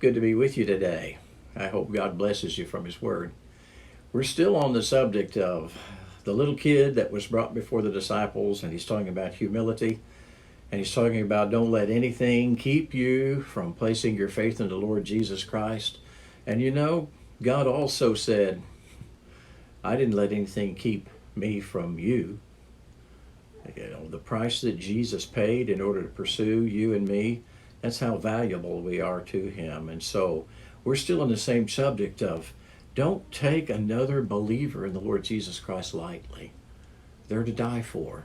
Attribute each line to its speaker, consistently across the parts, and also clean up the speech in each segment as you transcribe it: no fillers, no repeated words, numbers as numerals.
Speaker 1: Good to be with you today. I hope God blesses you from His Word. We're still on the subject of the little kid that was brought before the disciples, and he's talking about humility, and he's talking about don't let anything keep you from placing your faith in the Lord Jesus Christ. And you know, God also said, I didn't let anything keep me from you. You know, the price that Jesus paid in order to pursue you and me, that's how valuable we are to Him. And so we're still on the same subject of don't take another believer in the Lord Jesus Christ lightly. They're to die for.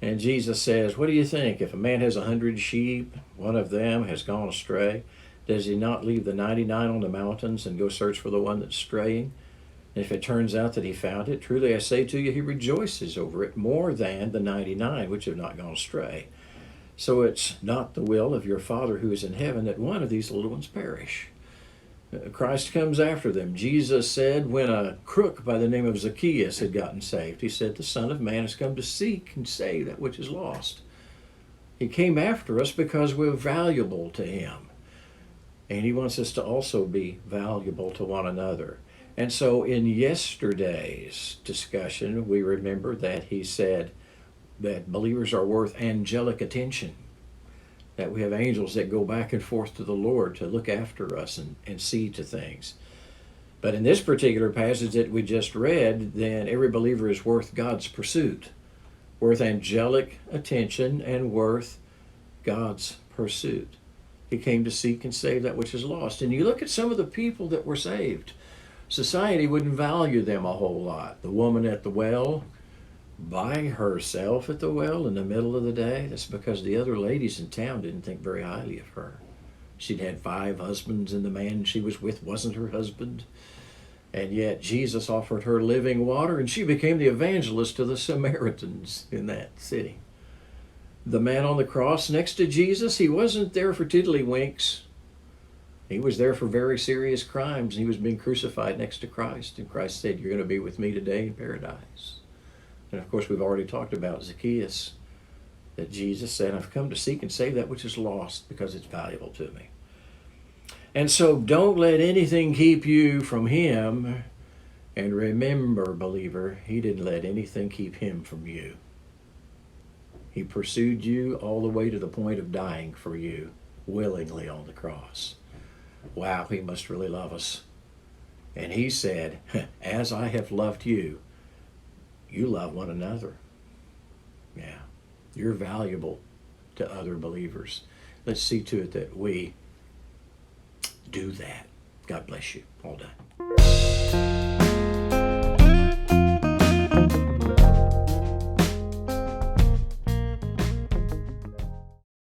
Speaker 1: And Jesus says, what do you think? If a man has 100 sheep, one of them has gone astray, does he not leave the 99 on the mountains and go search for the one that's straying? And if it turns out that he found it, truly I say to you, he rejoices over it more than the 99 which have not gone astray. So it's not the will of your Father who is in heaven that one of these little ones perish. Christ comes after them. Jesus said when a crook by the name of Zacchaeus had gotten saved, he said, the Son of Man has come to seek and save that which is lost. He came after us because we're valuable to Him. And He wants us to also be valuable to one another. And so in yesterday's discussion, we remember that He said that believers are worth angelic attention, that we have angels that go back and forth to the Lord to look after us and see to things. But in this particular passage that we just read, then every believer is worth God's pursuit, worth angelic attention and worth God's pursuit. He came to seek and save that which is lost. And you look at some of the people that were saved. Society wouldn't value them a whole lot. The woman at the well, by herself at the well in the middle of the day, that's because the other ladies in town didn't think very highly of her. She'd had 5 husbands, and the man she was with wasn't her husband. And yet Jesus offered her living water, and she became the evangelist to the Samaritans in that city. The man on the cross next to Jesus, he wasn't there for tiddlywinks. He was there for very serious crimes. He was being crucified next to Christ, and Christ said, you're going to be with me today in paradise. And of course, we've already talked about Zacchaeus, that Jesus said, I've come to seek and save that which is lost because it's valuable to me. And so don't let anything keep you from Him. And remember, believer, He didn't let anything keep Him from you. He pursued you all the way to the point of dying for you willingly on the cross. Wow, He must really love us. And He said, as I have loved you, you love one another. Yeah, you're valuable to other believers. Let's see to it that we do that. God bless you. All done.